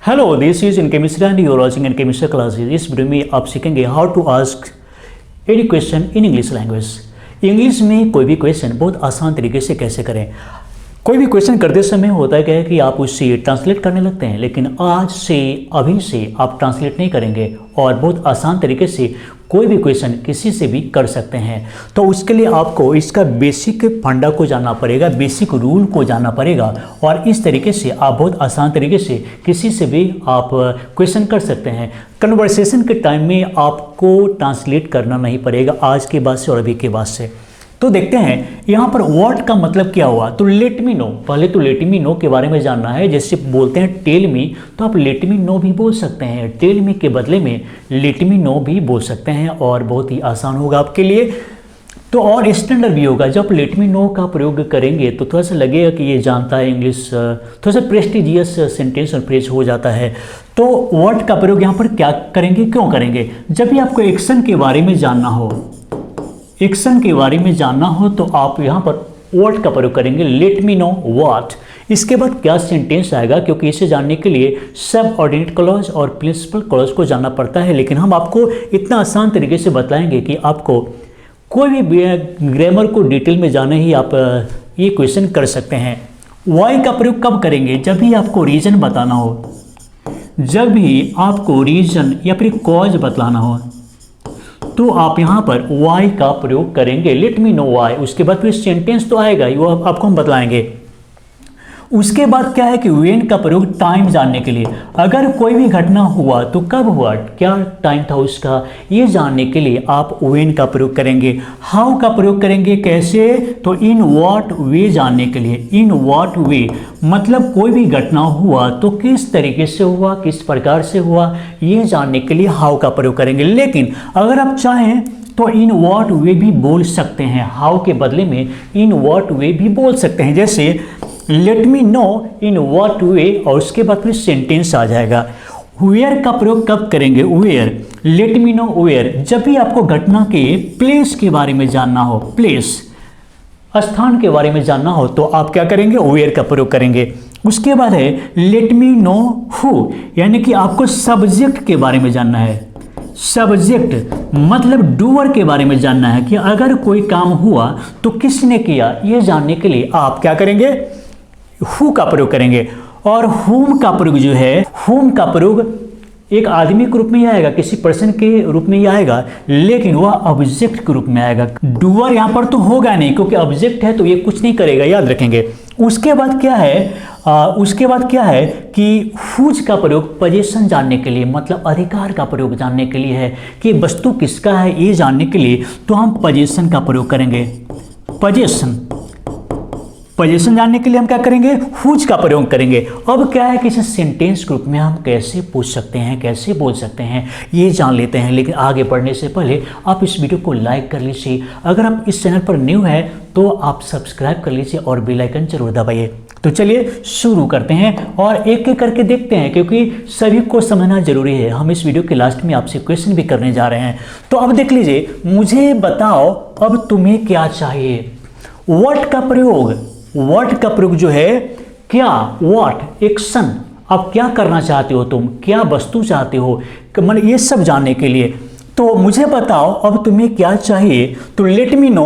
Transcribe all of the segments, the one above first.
Hello, this is in chemistry and you are watching in chemistry classes. इस video में आप सीखेंगे how to ask any question in English language. English में कोई भी question बहुत आसान तरीके से कैसे करें। कोई भी क्वेश्चन करते समय होता है क्या है कि आप उससे ट्रांसलेट करने लगते हैं, लेकिन आज से अभी से आप ट्रांसलेट नहीं करेंगे और बहुत आसान तरीके से कोई भी क्वेश्चन किसी से भी कर सकते हैं। तो उसके लिए आपको इसका बेसिक फंडा को जानना पड़ेगा, बेसिक रूल को जानना पड़ेगा और इस तरीके से आप बहुत आसान तरीके से किसी से भी आप क्वेश्चन कर सकते हैं। कन्वर्सेशन के टाइम में आपको ट्रांसलेट करना नहीं पड़ेगा आज के बाद से और अभी के बाद से। तो देखते हैं यहाँ पर व्हाट का मतलब क्या हुआ। तो लेट मी नो, पहले तो लेट मी नो के बारे में जानना है। जैसे बोलते हैं टेल मी, तो आप लेट मी नो भी बोल सकते हैं। टेल मी के बदले में लेट मी नो भी बोल सकते हैं और बहुत ही आसान होगा आपके लिए। तो और स्टैंडर्ड भी होगा। जब लेट मी नो का प्रयोग करेंगे तो थोड़ा सा लगेगा कि ये जानता है इंग्लिश, थोड़ा सा प्रेस्टिजियस सेंटेंस और फ्रेज हो जाता है। तो व्हाट का प्रयोग यहाँ पर क्या करेंगे, क्यों करेंगे? जब भी आपको एक्शन के बारे में जानना हो, एक्शन के बारे में जानना हो तो आप यहाँ पर व्हाट का प्रयोग करेंगे। Late me know what. इसके बाद क्या सेंटेंस आएगा, क्योंकि इसे जानने के लिए सब ऑर्डिनेट क्लॉज और प्रिंसिपल क्लॉज को जानना पड़ता है। लेकिन हम आपको इतना आसान तरीके से बताएंगे कि आपको कोई भी ग्रामर को डिटेल में जाने ही आप ये क्वेश्चन कर सकते हैं। वाई का प्रयोग कब करेंगे? जब भी आपको रीजन बताना हो, जब भी आपको रीजन या फिर कॉज बतलाना हो तो आप यहाँ पर वाई का प्रयोग करेंगे। Late me know Y. उसके बाद फिर सेंटेंस तो आएगा ही, वो आपको हम बतलाएंगे। उसके बाद क्या है कि व्हेन का प्रयोग टाइम जानने के लिए। अगर कोई भी घटना हुआ तो कब हुआ, क्या टाइम था उसका, ये जानने के लिए आप व्हेन का प्रयोग करेंगे। हाउ का प्रयोग करेंगे, कैसे? तो इन व्हाट वे जानने के लिए। इन व्हाट वे मतलब कोई भी घटना हुआ तो किस तरीके से हुआ, किस प्रकार से हुआ, ये जानने के लिए हाउ का प्रयोग करेंगे। लेकिन अगर आप चाहें तो इन व्हाट वे भी बोल सकते हैं। हाउ के बदले में इन व्हाट वे भी बोल सकते हैं। जैसे late me no in what वे और उसके बाद फिर सेंटेंस आ जाएगा। वेयर का प्रयोग कब करेंगे? Where. Let me know where. जब भी आपको घटना के प्लेस के बारे में जानना हो, प्लेस स्थान के बारे में जानना हो तो आप क्या करेंगे? वेयर का प्रयोग करेंगे। उसके बाद है लेट मी नो हु, यानी कि आपको सब्जेक्ट के बारे में जानना है। सब्जेक्ट मतलब डूअर के बारे में जानना है कि अगर कोई काम हुआ तो किसने किया, ये जानने के लिए आप क्या करेंगे? हु का प्रयोग करेंगे। और हुम का प्रयोग जो है, हुम का प्रयोग एक आदमी के रूप में ही आएगा, किसी पर्सन के रूप में ही आएगा, लेकिन वह ऑब्जेक्ट के रूप में आएगा। डूअर यहाँ पर तो होगा नहीं, क्योंकि ऑब्जेक्ट है तो ये कुछ नहीं करेगा, याद रखेंगे। उसके बाद क्या है कि हुज का प्रयोग पोजीशन जानने के लिए, मतलब अधिकार का प्रयोग जानने के लिए है कि वस्तु किसका है, ये जानने के लिए तो हम पोजीशन का प्रयोग करेंगे। पोजीशन जानने के लिए हम क्या करेंगे? हुज का प्रयोग करेंगे। अब क्या है कि इसे सेंटेंस के रूप में हम कैसे पूछ सकते हैं, कैसे बोल सकते हैं, ये जान लेते हैं। लेकिन आगे बढ़ने से पहले आप इस वीडियो को लाइक कर लीजिए। अगर आप इस चैनल पर न्यू है तो आप सब्सक्राइब कर लीजिए और बेल आइकन जरूर दबाइए। तो चलिए शुरू करते हैं और एक एक करके देखते हैं, क्योंकि सभी को समझना जरूरी है। हम इस वीडियो के लास्ट में आपसे क्वेश्चन भी करने जा रहे हैं। तो अब देख लीजिए, मुझे बताओ अब तुम्हें क्या चाहिए। व्हाट का प्रयोग, व्हाट का प्रयोग जो है, क्या, व्हाट एक्शन, अब क्या करना चाहते हो तुम, क्या वस्तु चाहते हो, मतलब ये सब जानने के लिए। तो मुझे बताओ अब तुम्हें क्या चाहिए। तो let me know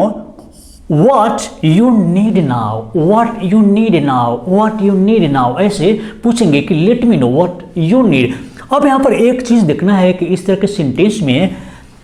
what you need now, what you need now, what you need now, ऐसे पूछेंगे कि let me know what you need. अब यहाँ पर एक चीज देखना है कि इस तरह के सेंटेंस में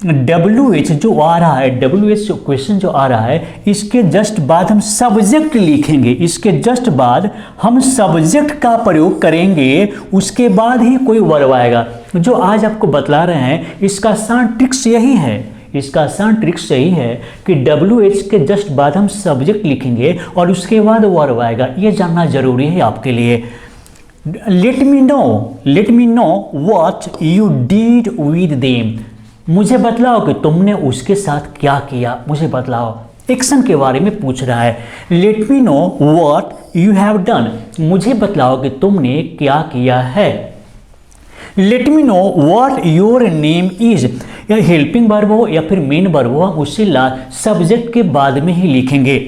WH जो आ रहा है, WH क्वेश्चन जो आ रहा है, इसके जस्ट बाद हम सब्जेक्ट लिखेंगे। इसके जस्ट बाद हम सब्जेक्ट का प्रयोग करेंगे, उसके बाद ही कोई वर्ब आएगा। जो आज आपको बतला रहे हैं इसका आसान ट्रिक्स यही है, इसका आसान ट्रिक्स यही है कि WH के जस्ट बाद हम सब्जेक्ट लिखेंगे और उसके बाद वर्ब आएगा। ये जानना जरूरी है आपके लिए। Late me know what you did with them. मुझे बतलाओ कि तुमने उसके साथ क्या किया, मुझे बतलाओ। एक्शन के बारे में पूछ रहा है। Let me know what you have done. मुझे बतलाओ कि तुमने क्या किया है। Let me know what your name is. या हेल्पिंग वर्ब हो या फिर मेन वर्ब हो, हम उससे सब्जेक्ट के बाद में ही लिखेंगे।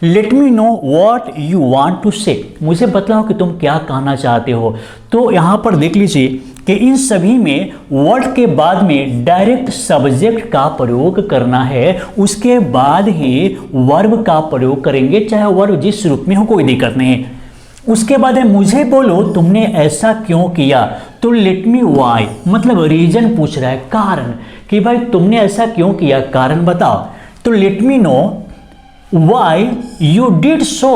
Let me know what you want to say, मुझे बतलाओ कि तुम क्या कहना चाहते हो। तो यहाँ पर देख लीजिए कि इन सभी में वर्ड के बाद में डायरेक्ट सब्जेक्ट का प्रयोग करना है, उसके बाद ही वर्ब का प्रयोग करेंगे, चाहे वर्ब जिस रूप में हो कोई दिक्कत नहीं। उसके बाद है मुझे बोलो तुमने ऐसा क्यों किया, तो लेट मी वाई, मतलब रीजन पूछ रहा है, कारण, कि भाई तुमने ऐसा क्यों किया, कारण बताओ। तो let me know why you did so,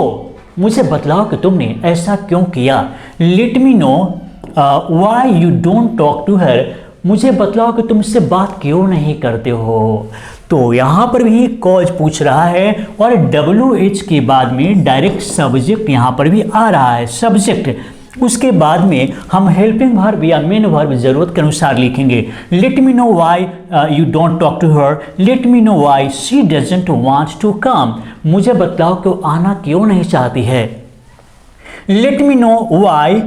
मुझे बतलाओ कि तुमने ऐसा क्यों किया। Let me know why you don't talk to her, मुझे बतलाओ कि तुम इससे बात क्यों नहीं करते हो। तो यहाँ पर भी कॉज पूछ रहा है और WH के बाद में डायरेक्ट सब्जेक्ट यहाँ पर भी आ रहा है, सब्जेक्ट। उसके बाद में हम हेल्पिंग वर्ब या मेन वर्ब जरूरत के अनुसार लिखेंगे। Let me know why you don't talk to her, let me know why she doesn't want to come, मुझे बतलाओ कि वो आना क्यों नहीं चाहती है। Let me know why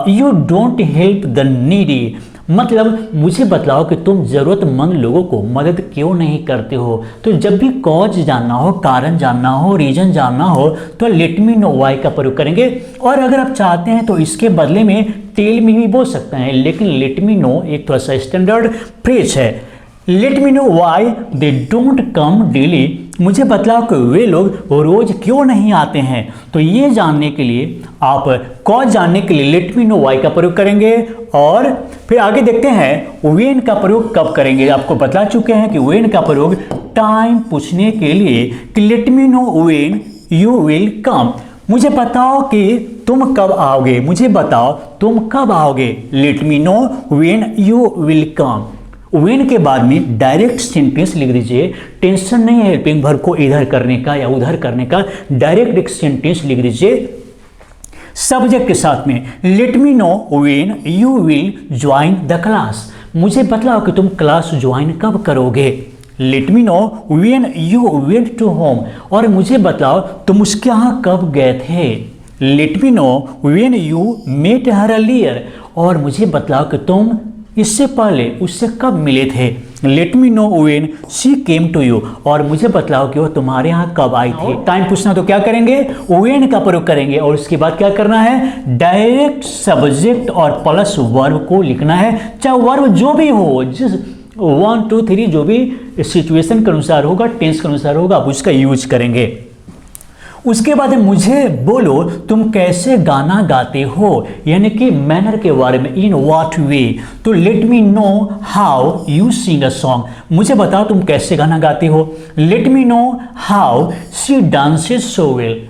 you don't help the needy, मतलब मुझे बतलाओ कि तुम ज़रूरतमंद लोगों को मदद क्यों नहीं करते हो। तो जब भी कॉज जानना हो, कारण जानना हो, रीजन जानना हो, तो लेट मी नो वाई का प्रयोग करेंगे। और अगर आप चाहते हैं तो इसके बदले में टेल मी भी बोल सकते हैं, लेकिन लेट मी नो एक थोड़ा सा स्टैंडर्ड फ्रेज है। Let me know why they don't come daily, मुझे बतलाओ कि वे लोग रोज क्यों नहीं आते हैं। तो ये जानने के लिए आप कॉज जानने के लिए लेट मी नो वाई का प्रयोग करेंगे। और फिर आगे देखते हैं व्हेन का प्रयोग कब करेंगे। आपको बता चुके हैं कि व्हेन का प्रयोग टाइम पूछने के लिए, कि let me know when you will come, मुझे बताओ कि तुम कब आओगे, मुझे बताओ तुम कब आओगे। Late me know when you will come. When के बाद में डायरेक्ट सेंटेंस लिख दीजिए, टेंशन नहीं है हेल्पिंग वर्ब को इधर करने का या उधर करने का, डायरेक्ट एक सेंटेंस लिख दीजिए सब्जेक्ट के साथ में। Let me know when you will join the class, मुझे बतलाओ कि तुम क्लास ज्वाइन कब करोगे। Let me know when you went to home, और मुझे बतलाओ तुम उसके यहाँ कब गए थे। Let me know when you met her earlier, और मुझे बतलाओ कि तुम इससे पहले उससे कब मिले थे। Let me know when she came to you, और मुझे बतलाओ कि वह तुम्हारे यहाँ कब आई थी। टाइम पूछना तो क्या करेंगे, व्हेन का प्रयोग करेंगे, और उसके बाद क्या करना है, डायरेक्ट सब्जेक्ट और प्लस वर्ब को लिखना है, चाहे वर्ब जो भी हो, जिस 1 2 3 जो भी सिचुएशन के अनुसार होगा, टेंस के अनुसार होगा, आप उसका यूज करेंगे। उसके बाद मुझे बोलो तुम कैसे गाना गाते हो, यानी कि मैनर के बारे में, इन व्हाट वे। तो let me know how you sing a song, मुझे बताओ तुम कैसे गाना गाते हो। Let me know how she dances so well,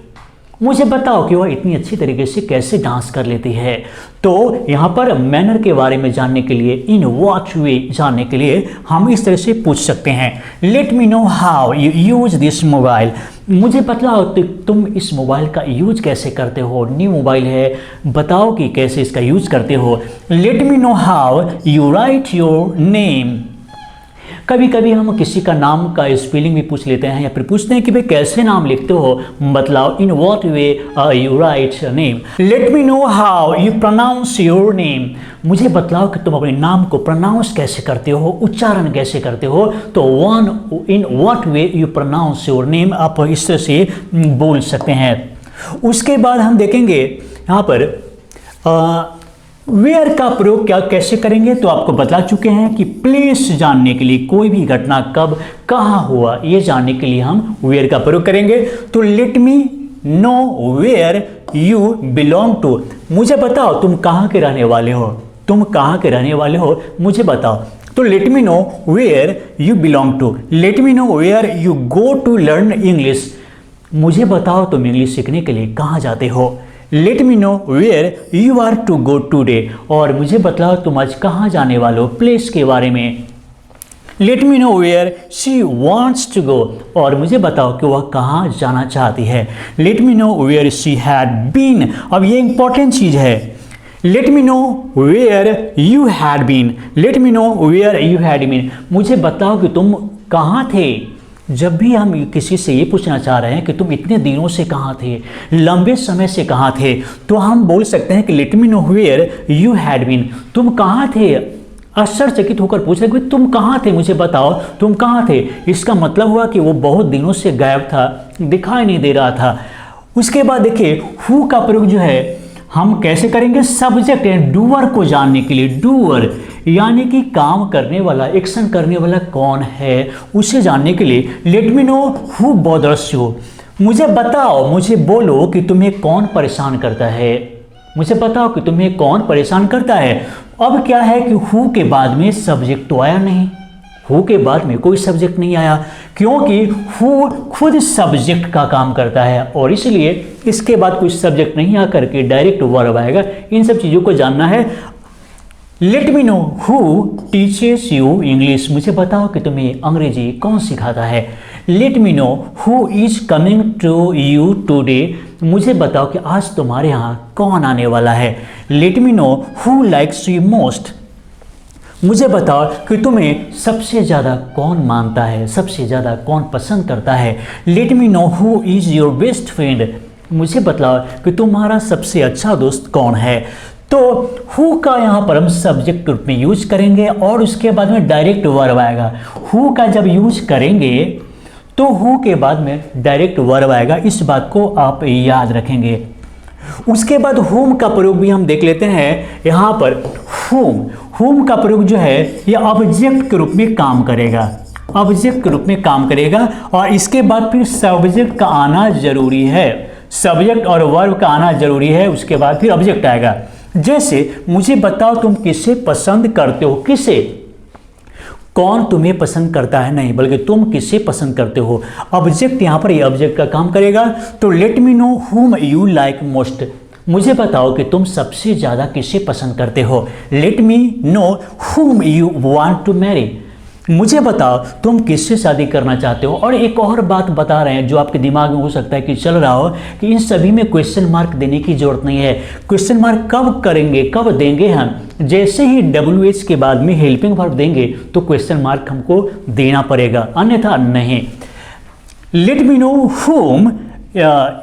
मुझे बताओ कि वह इतनी अच्छी तरीके से कैसे डांस कर लेती है। तो यहाँ पर मैनर के बारे में जानने के लिए, इन व्हाट वे जानने के लिए हम इस तरह से पूछ सकते हैं। Let me know how you use this mobile, मुझे बतलाओ तुम इस मोबाइल का यूज कैसे करते हो, न्यू मोबाइल है, बताओ कि कैसे इसका यूज करते हो। Let me know how you right your name, कभी कभी हम किसी का नाम का स्पेलिंग भी पूछ लेते हैं या फिर पूछते हैं कि भाई कैसे नाम लिखते हो, बतलाओ in what way you write name. Let me know how you pronounce your name, मुझे बतलाओ कि तुम अपने नाम को प्रोनाउंस कैसे करते हो, उच्चारण कैसे करते हो। तो in what way you pronounce your name आप इस तरह से बोल सकते हैं। उसके बाद हम देखेंगे यहाँ पर वेयर का प्रयोग क्या कैसे करेंगे, तो आपको बता चुके हैं कि प्लेस जानने के लिए, कोई भी घटना कब कहाँ हुआ ये जानने के लिए हम वेयर का प्रयोग करेंगे। तो let me know where you belong to, मुझे बताओ तुम कहाँ के रहने वाले हो, तुम कहाँ के रहने वाले हो मुझे बताओ। तो let me know where you belong to. Let me know where you go to learn English, मुझे बताओ तुम इंग्लिश सीखने के लिए कहाँ जाते हो। Let me know where you are to go today, और मुझे बतलाओ तुम आज कहाँ जाने वाले हो, प्लेस के बारे में। Let me know where she wants to go, और मुझे बताओ कि वह कहाँ जाना चाहती है। Let me know where she had been, अब ये इंपॉर्टेंट चीज़ है। Let me know where you had been, let me know where you had been, मुझे बताओ कि तुम कहाँ थे। जब भी हम किसी से ये पूछना चाह रहे हैं कि तुम इतने दिनों से कहाँ थे, लंबे समय से कहाँ थे, तो हम बोल सकते हैं कि let me know where you had been, तुम कहाँ थे। आश्चर्यचकित होकर पूछ रहे तुम कहाँ थे, मुझे बताओ तुम कहाँ थे। इसका मतलब हुआ कि वो बहुत दिनों से गायब था, दिखाई नहीं दे रहा था। उसके बाद देखिए हु का प्रयोग जो है हम कैसे करेंगे, सब्जेक्ट है डूअर को जानने के लिए, डूअर यानी कि काम करने वाला, एक्शन करने वाला कौन है उसे जानने के लिए। Late me know who bothers you, मुझे बताओ, मुझे बोलो कि तुम्हें कौन परेशान करता है, मुझे बताओ कि तुम्हें कौन परेशान करता है। अब क्या है कि हु के बाद में सब्जेक्ट तो आया नहीं, हु के बाद में कोई सब्जेक्ट नहीं आया, क्योंकि हु खुद सब्जेक्ट का काम करता है और इसलिए इसके बाद कोई सब्जेक्ट नहीं आकर के डायरेक्ट वर्ब आएगा। इन सब चीज़ों को जानना है। Let me know who teaches you English, मुझे बताओ कि तुम्हें अंग्रेजी कौन सिखाता है। Let me know who is coming to you today, मुझे बताओ कि आज तुम्हारे यहाँ कौन आने वाला है। Let me know who likes you most, मुझे बताओ कि तुम्हें सबसे ज़्यादा कौन मानता है, सबसे ज़्यादा कौन पसंद करता है। Let me know who is your best friend, मुझे बताओ कि तुम्हारा सबसे अच्छा दोस्त कौन है। तो हु का यहाँ पर हम सब्जेक्ट रूप में यूज करेंगे और उसके बाद में डायरेक्ट वर्ब आएगा। हु का जब यूज करेंगे तो हु के बाद में डायरेक्ट वर्ब आएगा, इस बात को आप याद रखेंगे। उसके बाद होम का प्रयोग भी हम देख लेते हैं। यहाँ पर होम का प्रयोग जो है ये ऑब्जेक्ट के रूप में काम करेगा, ऑब्जेक्ट के रूप में काम करेगा और इसके बाद फिर सब्जेक्ट का आना जरूरी है, सब्जेक्ट और वर्ब का आना जरूरी है, उसके बाद फिर ऑब्जेक्ट आएगा। जैसे मुझे बताओ तुम किसे पसंद करते हो, किसे, कौन तुम्हें पसंद करता है नहीं, बल्कि तुम किसे पसंद करते हो। ऑब्जेक्ट यहाँ पर ये ऑब्जेक्ट का काम करेगा। तो let me know whom you like most, मुझे बताओ कि तुम सबसे ज़्यादा किसे पसंद करते हो। Let me know whom you want to marry, मुझे बताओ तुम किससे शादी करना चाहते हो। और एक और बात बता रहे हैं जो आपके दिमाग में हो सकता है कि चल रहा हो कि इन सभी में क्वेश्चन मार्क देने की जरूरत नहीं है। क्वेश्चन मार्क कब करेंगे, कब देंगे हम, जैसे ही WH के बाद में हेल्पिंग वर्ब देंगे तो क्वेश्चन मार्क हमको देना पड़ेगा, अन्यथा नहीं। Let me know whom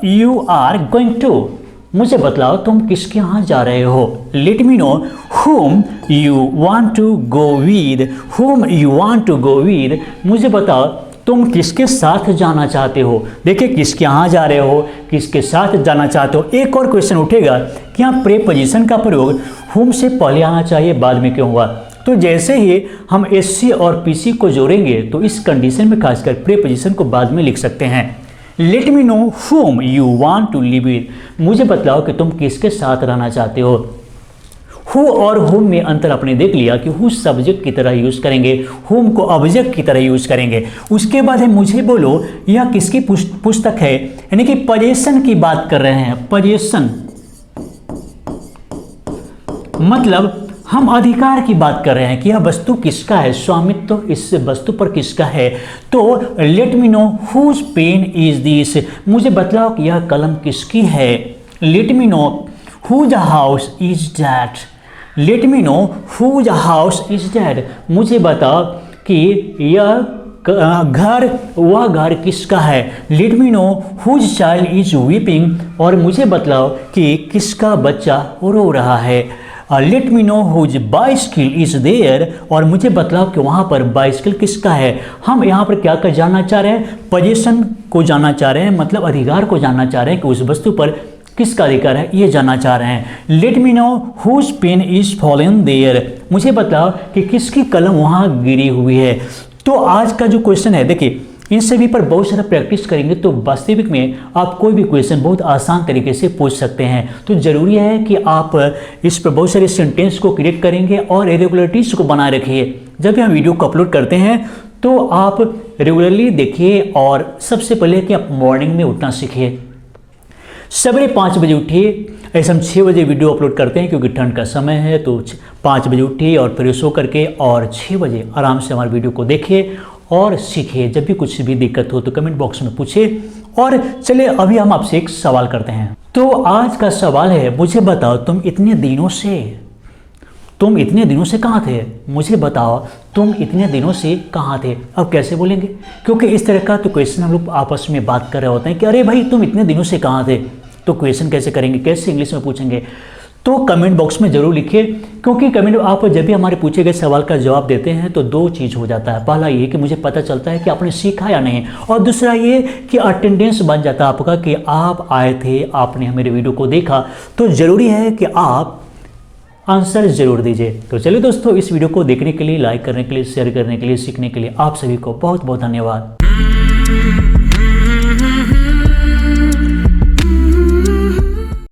you are going to, मुझे बतलाओ तुम किसके यहाँ जा रहे हो। Let me know whom you want to go with, whom you want to go with, मुझे बताओ तुम किसके साथ जाना चाहते हो। देखिए किसके यहाँ जा रहे हो, किसके साथ जाना चाहते हो। एक और क्वेश्चन उठेगा कि यहाँ प्रीपोजिशन का प्रयोग whom से पहले आना चाहिए, बाद में क्यों हुआ। तो जैसे ही हम SC और PC को जोड़ेंगे तो इस कंडीशन में खासकर प्रीपोजिशन को बाद में लिख सकते हैं। Let me know whom you want to live with, मुझे बतलाओ कि तुम किसके साथ रहना चाहते हो। हु और हुम में अंतर आपने देख लिया कि हु सब्जेक्ट की तरह यूज करेंगे, हुम को ऑब्जेक्ट की तरह यूज करेंगे। उसके बाद है मुझे बोलो, यह किसकी पुस्तक है, यानी कि पोजेशन की बात कर रहे हैं। पोजेशन मतलब हम अधिकार की बात कर रहे हैं कि यह वस्तु किसका है, स्वामित्व तो इस वस्तु पर किसका है। तो let me know whose pen is this, मुझे बतलाओ कि यह कलम किसकी है। Let me know whose house is that, let me know whose house is that, मुझे बताओ कि यह घर, वह घर किसका है। Let me know whose child is weeping, और मुझे बतलाओ कि किसका बच्चा रो रहा है। Let me know whose bicycle is there, और मुझे बतलाओ कि वहाँ पर बाइसिकल किसका है। हम यहाँ पर क्या कर जानना चाह रहे हैं, पोजीशन को जानना चाह रहे हैं, मतलब अधिकार को जानना चाह रहे हैं कि उस वस्तु पर किसका अधिकार है, ये जानना चाह रहे हैं। Let me know whose pen is fallen there, मुझे बताओ कि किसकी कलम वहाँ गिरी हुई है। तो आज का जो क्वेश्चन है, देखिए इन सभी पर बहुत सारा प्रैक्टिस करेंगे तो वास्तविक में आप कोई भी क्वेश्चन बहुत आसान तरीके से पूछ सकते हैं। तो ज़रूरी है कि आप इस पर बहुत सारे सेंटेंस को क्रिएट करेंगे और रेगुलरिटीज को बनाए रखिए। जब भी हम वीडियो को अपलोड करते हैं तो आप रेगुलरली देखिए, और सबसे पहले कि आप मॉर्निंग में उठना सीखिए, सवेरे 5 बजे उठिए। ऐसे हम 6 बजे वीडियो अपलोड करते हैं क्योंकि ठंड का समय है, तो 5 बजे उठिए और फ्रेश होकर के और 6 बजे आराम से हमारे वीडियो को देखिए और सीखिए। जब भी कुछ भी दिक्कत हो तो कमेंट बॉक्स में पूछिए। और चलिए अभी हम आपसे एक सवाल करते हैं। तो आज का सवाल है, मुझे बताओ तुम इतने दिनों से कहाँ थे, मुझे बताओ तुम इतने दिनों से कहाँ थे। अब कैसे बोलेंगे, क्योंकि इस तरह का तो क्वेश्चन हम लोग आपस में बात कर रहे होते हैं कि अरे भाई तुम इतने दिनों से कहाँ थे, तो क्वेश्चन कैसे करेंगे, कैसे इंग्लिश में पूछेंगे। तो कमेंट बॉक्स में ज़रूर लिखिए, क्योंकि कमेंट आप जब भी हमारे पूछे गए सवाल का जवाब देते हैं तो दो चीज़ हो जाता है। पहला ये कि मुझे पता चलता है कि आपने सीखा या नहीं, और दूसरा ये कि अटेंडेंस बन जाता है आपका कि आप आए थे, आपने मेरे वीडियो को देखा। तो ज़रूरी है कि आप आंसर ज़रूर दीजिए। तो चलिए दोस्तों, इस वीडियो को देखने के लिए, लाइक करने के लिए, शेयर करने के लिए, सीखने के लिए आप सभी को बहुत बहुत धन्यवाद।